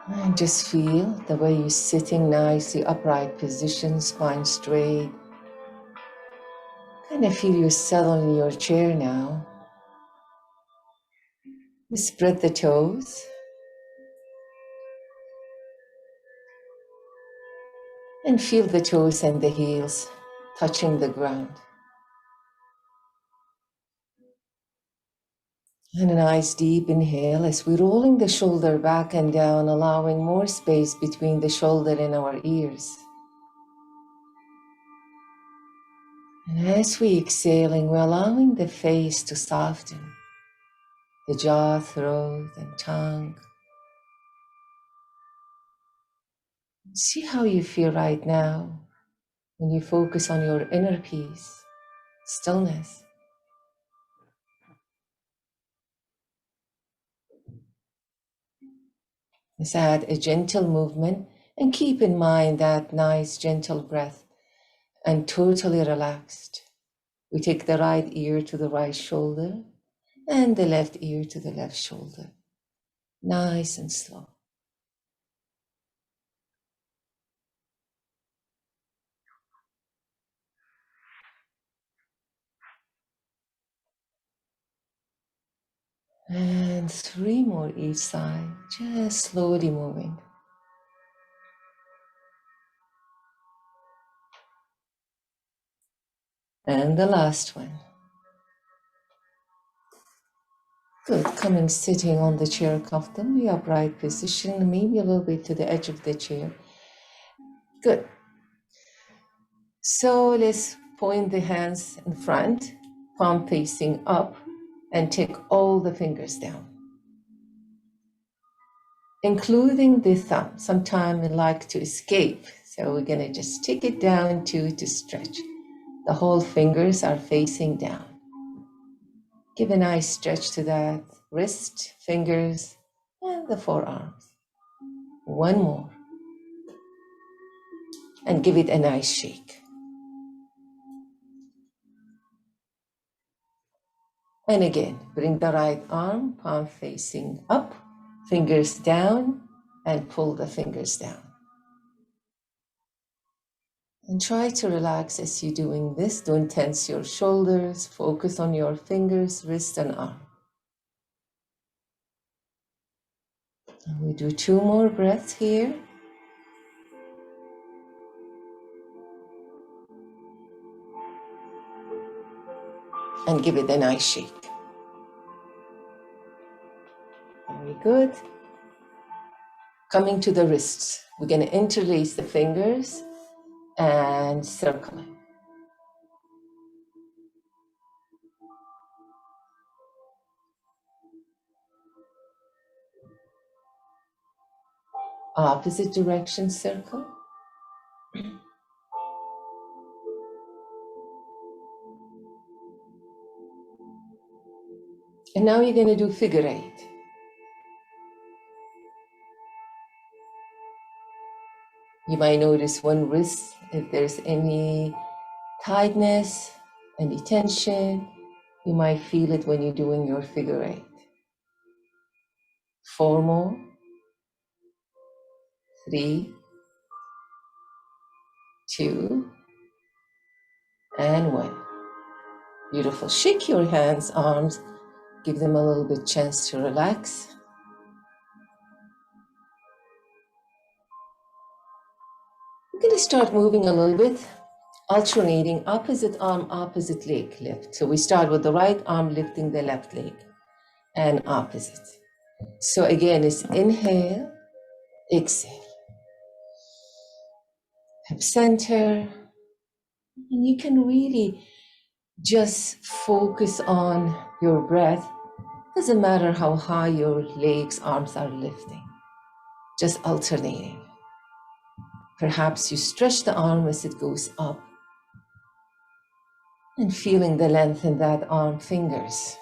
And just feel the way you're sitting nicely, upright position, spine straight. Kind of feel you settle in your chair now. You spread the toes and feel the toes and the heels touching the ground. And a nice deep inhale as we're rolling the shoulder back and down, allowing more space between the shoulder and our ears. And as we exhaling, we're allowing the face to soften, the jaw, throat, and tongue. See how you feel right now when you focus on your inner peace, stillness. Let's add a gentle movement and keep in mind that nice gentle breath and totally relaxed. We take the right ear to the right shoulder and the left ear to the left shoulder. Nice and slow. And 3 more each side, just slowly moving. And the last one. Good, coming sitting on the chair comfortably, upright position, maybe a little bit to the edge of the chair. Good. So let's point the hands in front, palm facing up, and take all the fingers down, including the thumb. Sometimes we like to escape, so we're gonna just take it down to stretch. The whole fingers are facing down. Give a nice stretch to that wrist, fingers, and the forearms. One more. And give it a nice shake. And again, bring the right arm, palm facing up, fingers down, and pull the fingers down. And try to relax as you're doing this. Don't tense your shoulders. Focus on your fingers, wrist, and arm. And we do 2 more breaths here. And give it a nice shake. Very good. Coming to the wrists, we're going to interlace the fingers and circle. Opposite direction circle. And now you're going to do figure 8. You might notice one wrist, if there's any tightness, any tension, you might feel it when you're doing your figure 8. 4 more, 3, 2, and 1. Beautiful. Shake your hands, arms, give them a little bit chance to relax. We're going to start moving a little bit, alternating opposite arm, opposite leg lift. So we start with the right arm lifting the left leg and opposite. So again, it's inhale, exhale. Hip center. And you can really just focus on your breath. Doesn't matter how high your legs, arms are lifting. Just alternating. Perhaps you stretch the arm as it goes up and feeling the length in that arm fingers,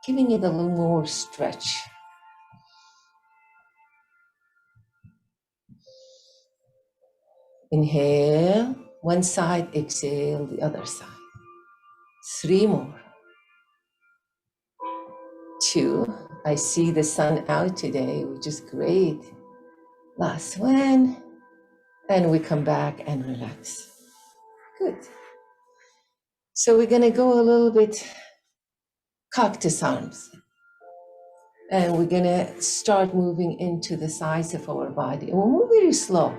giving it a little more stretch. Inhale, one side, exhale, the other side. 3 more. 2. I see the sun out today, which is great. Last one. And we come back and relax. Good. So we're going to go a little bit cactus arms. And we're going to start moving into the sides of our body. And we'll move very slow.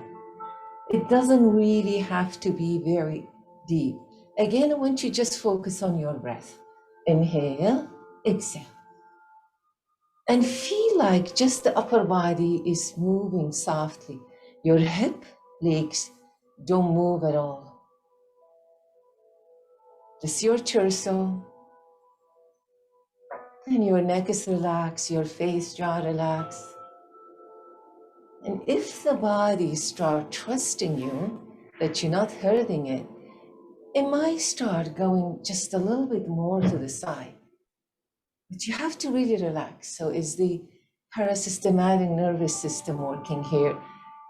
It doesn't really have to be very deep. Again, I want you to just focus on your breath. Inhale, exhale. And feel like just the upper body is moving softly. Your hip, legs don't move at all. Just your torso, and your neck is relaxed, your face, jaw relaxed. And if the body starts trusting you that you're not hurting it, it might start going just a little bit more to the side. But you have to really relax. So is the parasystematic nervous system working here?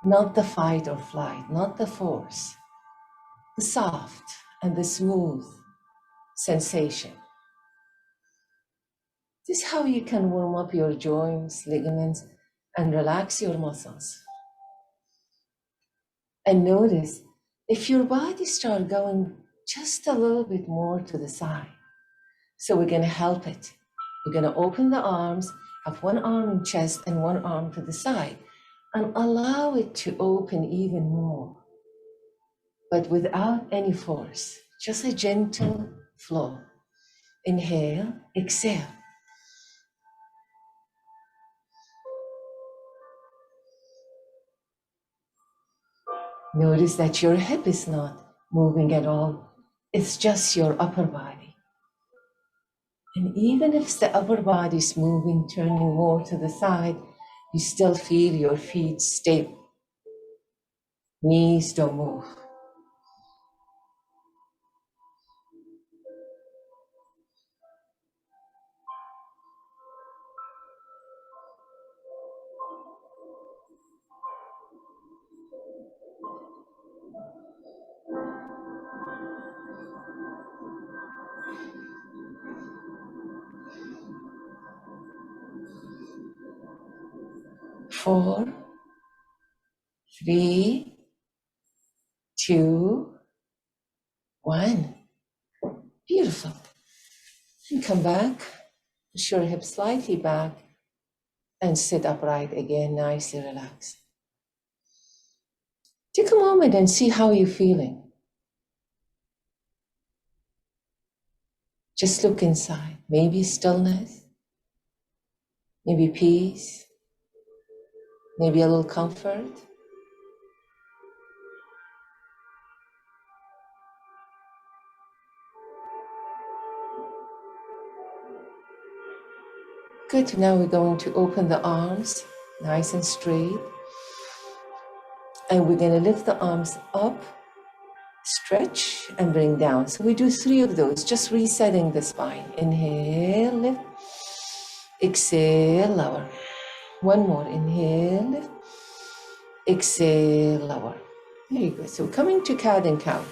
Not the fight or flight, not the force, the soft and the smooth sensation. This is how you can warm up your joints, ligaments, and relax your muscles. And notice if your body starts going just a little bit more to the side. So we're going to help it. We're going to open the arms, have one arm in chest and one arm to the side, and allow it to open even more, but without any force, just a gentle flow. Inhale, exhale. Notice that your hip is not moving at all. It's just your upper body. And even if the upper body is moving, turning more to the side, you still feel your feet stable. Knees don't move. Four, three, two, one. Beautiful. And come back, push your hips slightly back, and sit upright again, nicely relaxed. Take a moment and see how you're feeling. Just look inside. Maybe stillness, maybe peace, maybe a little comfort. Good, now we're going to open the arms, nice and straight. And we're gonna lift the arms up, stretch, and bring down. So we do 3 of those, just resetting the spine. Inhale, lift. Exhale, lower. One more, inhale, lift. Exhale, lower. Very good. So coming to cat and cow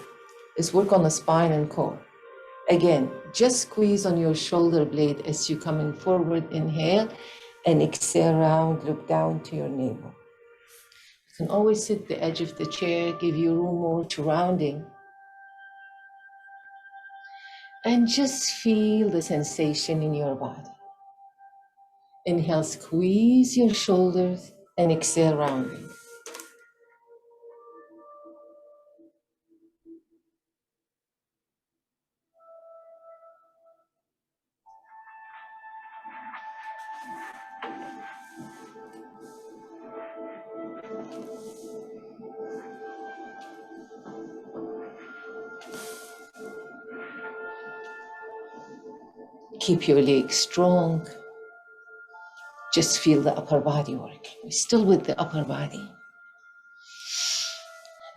is work on the spine and core. Again, just squeeze on your shoulder blade as you're coming forward. Inhale and exhale round, look down to your navel. You can always sit the edge of the chair, give you room more to rounding. And just feel the sensation in your body. Inhale, squeeze your shoulders, and exhale, rounding. Keep your legs strong. Just feel the upper body working. We're still with the upper body.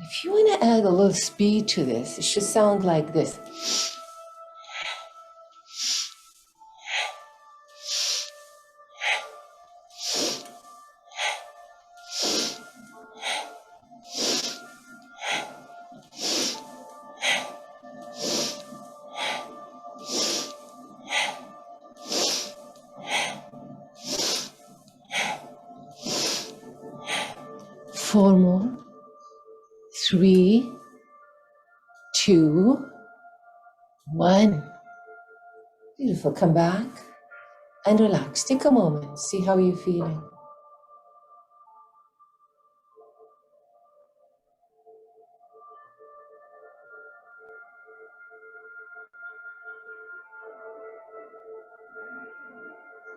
If you want to add a little speed to this, it should sound like this. 4 more. 3, 2, 1. Beautiful. Come back and relax. Take a moment. See how you're feeling.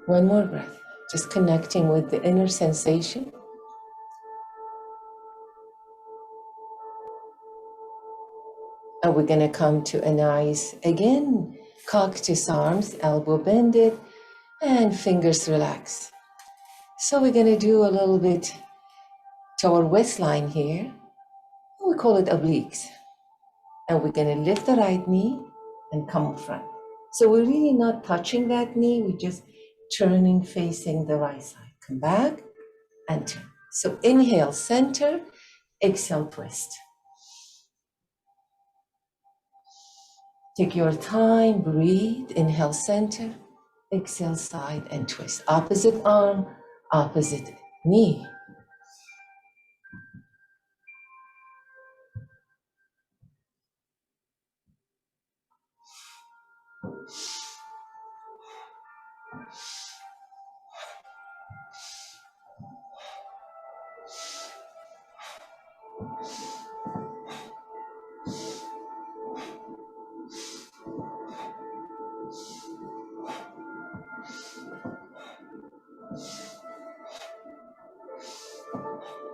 One more breath. Just connecting with the inner sensation. And we're going to come to a nice, again, cactus arms, elbow bended, and fingers relax. So we're going to do a little bit to our waistline here. We call it obliques. And we're going to lift the right knee and come up front. So we're really not touching that knee. We're just turning, facing the right side. Come back and turn. So inhale, center, exhale, twist. Take your time, breathe, inhale, center, exhale, side, and twist. Opposite arm, opposite knee.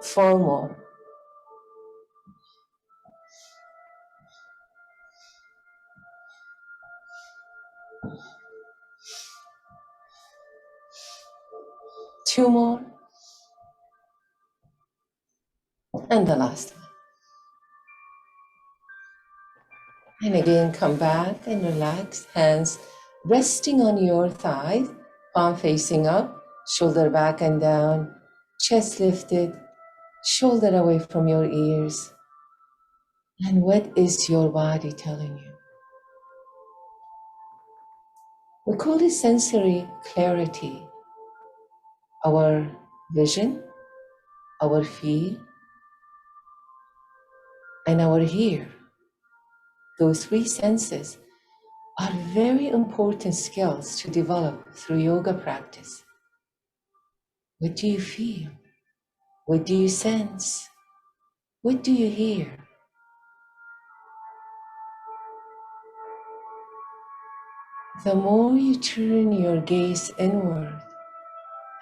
Four more. Two more. And the last one. And again, come back and relax. Hands resting on your thighs, palm facing up, shoulder back and down, chest lifted, shoulder away from your ears. And what is your body telling you? We call it sensory clarity. Our vision, our feel, and our hear. Those three senses are very important skills to develop through yoga practice. What do you feel? What do you sense? What do you hear? The more you turn your gaze inward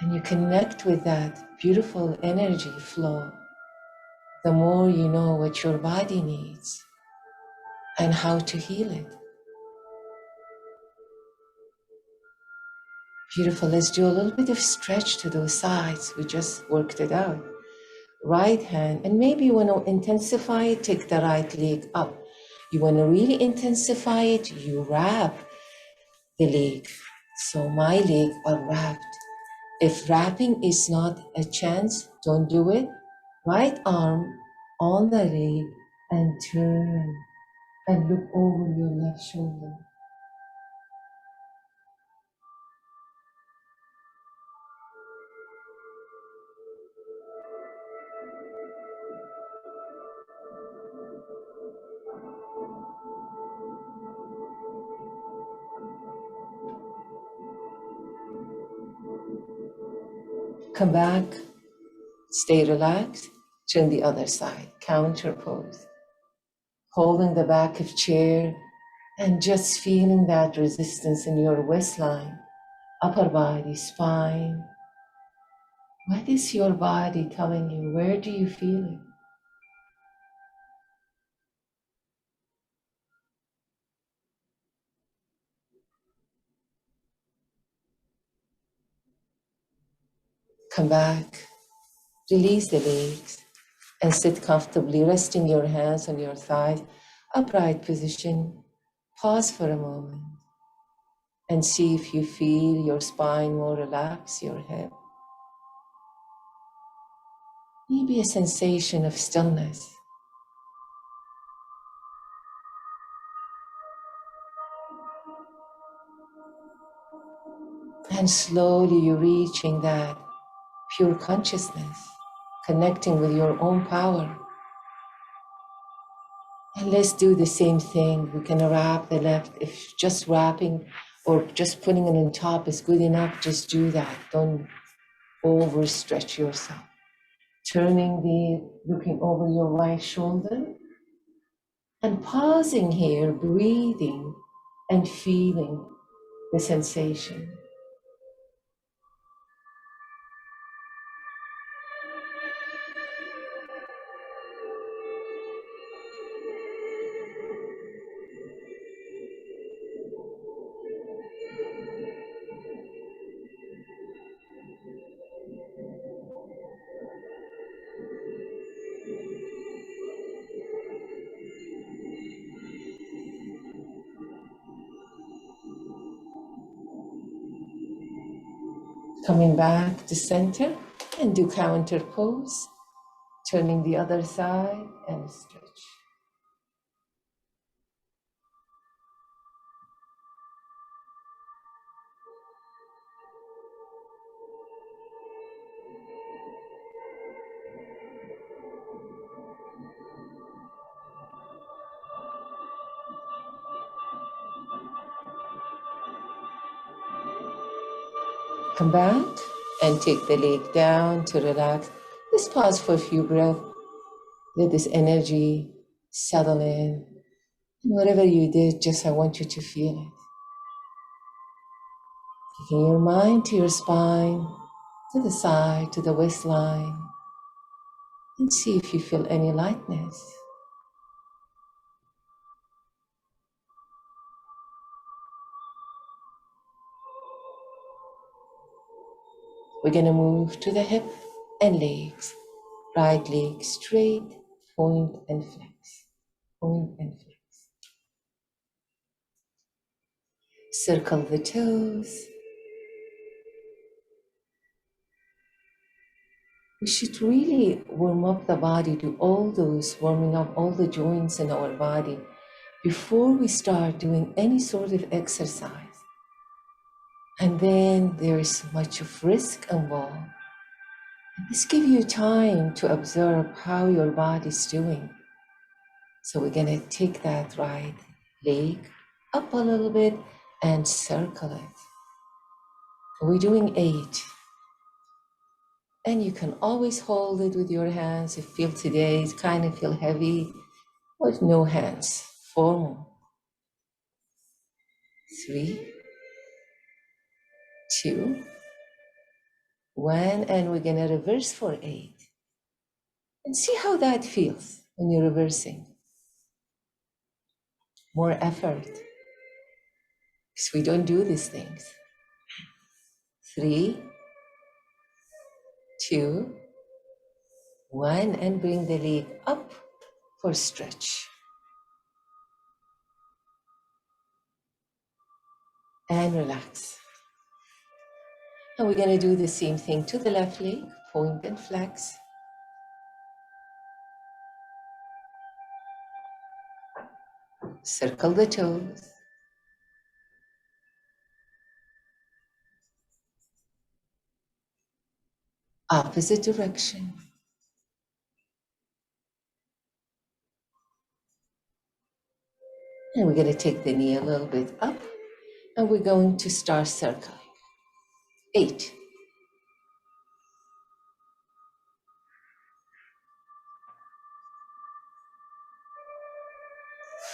and you connect with that beautiful energy flow, the more you know what your body needs and how to heal it. Beautiful. Let's do a little bit of stretch to those sides. We just worked it out. Right hand, and maybe you want to intensify it, take the right leg up. You want to really intensify it, you wrap the leg. So my leg are wrapped. If wrapping is not a chance, don't do it. Right arm on the leg and turn and look over your left shoulder. Come back, stay relaxed, turn the other side, counter pose. Holding the back of chair and just feeling that resistance in your waistline, upper body, spine. What is your body telling you? Where do you feel it? Come back, release the legs, and sit comfortably, resting your hands on your thighs, upright position. Pause for a moment and see if you feel your spine more relaxed, your hip. Maybe a sensation of stillness. And slowly you're reaching that pure consciousness, connecting with your own power. And let's do the same thing. We can wrap the left. If just wrapping or just putting it on top is good enough, just do that. Don't overstretch yourself. Looking over your right shoulder and pausing here, breathing and feeling the sensation. Coming back to center and do counter pose, turning the other side and stretch. Come back and take the leg down to relax. Just pause for a few breaths. Let this energy settle in. And whatever you did, just I want you to feel it. Taking your mind to your spine, to the side, to the waistline, and see if you feel any lightness. We're going to move to the hip and legs. Right leg straight, point and flex. Point and flex. Circle the toes. We should really warm up the body, do all those, warming up all the joints in our body before we start doing any sort of exercise. And then there's much of risk involved. This gives you time to observe how your body's doing. So we're gonna take that right leg up a little bit and circle it. We're doing 8. And you can always hold it with your hands. If you feel today, it kind of feel heavy, with no hands. 4 more. 3, 2, 1, and we're gonna reverse for 8. And see how that feels when you're reversing. More effort, because we don't do these things. 3, 2, 1, and bring the leg up for stretch. And relax. And we're gonna do the same thing to the left leg, point and flex. Circle the toes. Opposite direction. And we're going to take the knee a little bit up, and we're going to start circling. 8.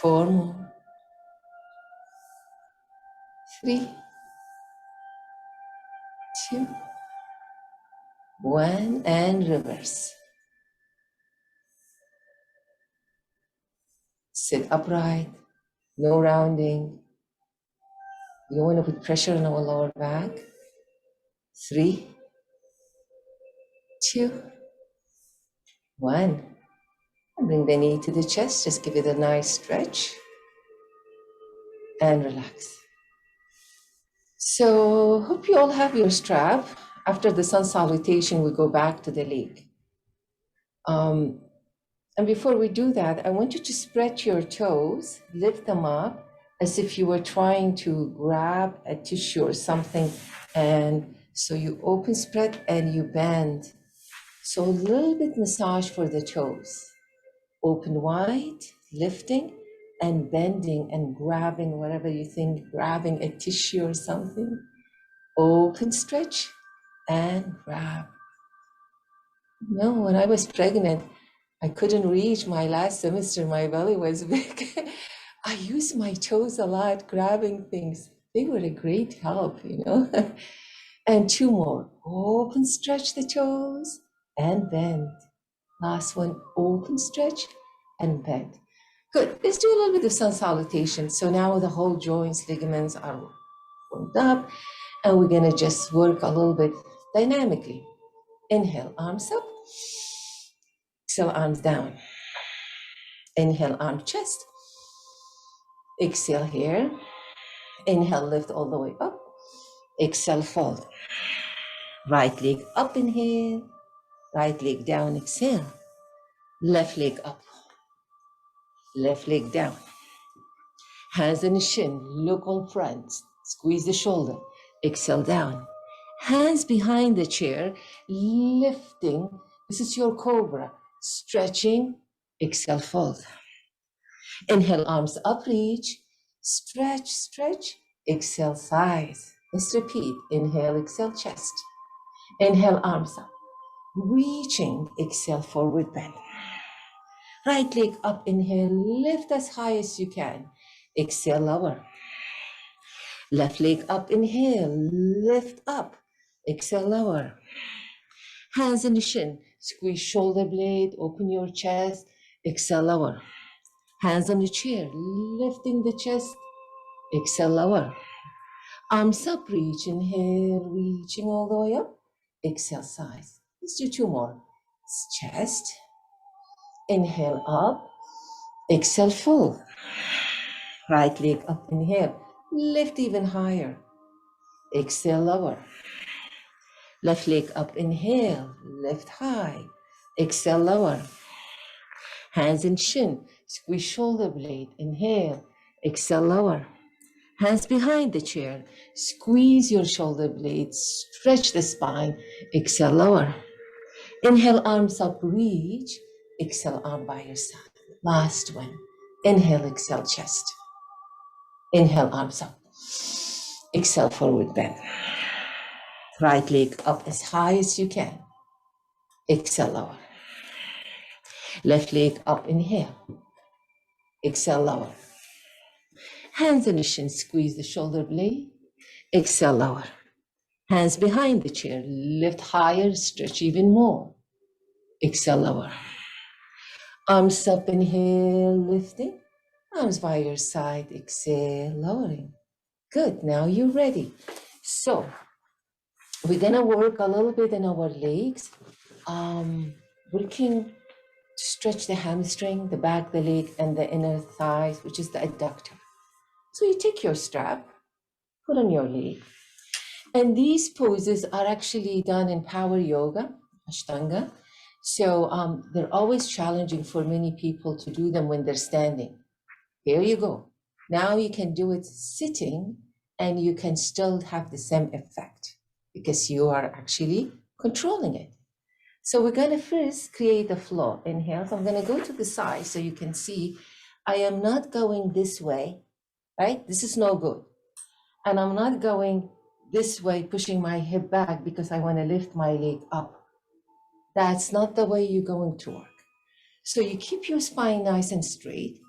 4 more. 3, 2, 1, and reverse. Sit upright, no rounding. We don't want to put pressure on our lower back. 3, 2, 1. And bring the knee to the chest. Just give it a nice stretch. And relax. So hope you all have your strap. After the sun salutation, we go back to the leg. And before we do that, I want you to spread your toes, lift them up as if you were trying to grab a tissue or something. And so you open, spread, and you bend. So a little bit massage for the toes. Open wide, lifting and bending and grabbing whatever you think, grabbing a tissue or something. Open, stretch, and grab. No, when I was pregnant, I couldn't reach my last semester. My belly was big. I used my toes a lot, grabbing things. They were a great help, you know. And two more. Open, stretch the toes and bend. Last one, open, stretch and bend. Good. Let's do a little bit of sun salutation. So now the whole joints, ligaments are warmed up, and we're going to just work a little bit dynamically. Inhale, arms up. Exhale, arms down. Inhale, arm, chest. Exhale here. Inhale, lift all the way up. Exhale, fold. Right leg up, inhale. Right leg down, exhale. Left leg up. Left leg down. Hands on the shin, look on front. Squeeze the shoulder. Exhale, down. Hands behind the chair, lifting. This is your cobra. Stretching. Exhale, fold. Inhale, arms up, reach. Stretch, stretch. Exhale, sides. Let's repeat. Inhale, exhale, chest. Inhale, arms up. Reaching. Exhale, forward bend. Right leg up, inhale. Lift as high as you can. Exhale, lower. Left leg up, inhale. Lift up. Exhale, lower. Hands in the shin. Squeeze shoulder blade. Open your chest. Exhale, lower. Hands on the chair. Lifting the chest. Exhale, lower. Arms up, reach. Inhale, reaching all the way up. Exhale, sides. Let's do two more. Chest. Inhale, up. Exhale, full. Right leg up, inhale. Lift even higher. Exhale, lower. Left leg up, inhale. Lift high. Exhale, lower. Hands in shin. Squeeze shoulder blade. Inhale. Exhale, lower. Hands behind the chair. Squeeze your shoulder blades. Stretch the spine. Exhale, lower. Inhale, arms up, reach. Exhale, arm by your side. Last one. Inhale, exhale, chest. Inhale, arms up. Exhale, forward bend. Right leg up as high as you can. Exhale, lower. Left leg up, inhale. Exhale, lower. Hands on the shin, squeeze the shoulder blade. Exhale, lower. Hands behind the chair, lift higher, stretch even more. Exhale, lower. Arms up, inhale, lifting. Arms by your side, exhale, lowering. Good, now you're ready. So we're gonna work a little bit in our legs. Working to stretch the hamstring, the back, the leg, and the inner thighs, which is the adductor. So you take your strap, put on your leg. And these poses are actually done in power yoga, Ashtanga. So they're always challenging for many people to do them when they're standing. Here you go. Now you can do it sitting and you can still have the same effect because you are actually controlling it. So we're going to first create a flow. Inhale. So I'm going to go to the side so you can see I am not going this way, right? This is no good. And I'm not going this way, pushing my hip back because I want to lift my leg up. That's not the way you're going to work. So you keep your spine nice and straight.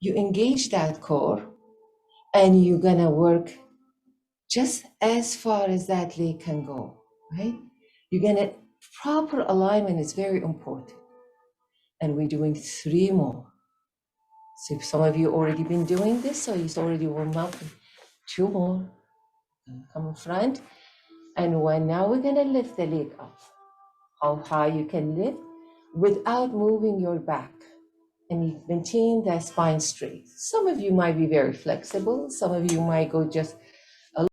You engage that core and you're going to work just as far as that leg can go, right? You're going to, proper alignment is very important. And we're doing 3 more. So if some of you already been doing this, so it's already warmed up. 2 more. Come in front. And now we're going to lift the leg up. How high you can lift without moving your back. And you maintain that spine straight. Some of you might be very flexible. Some of you might go just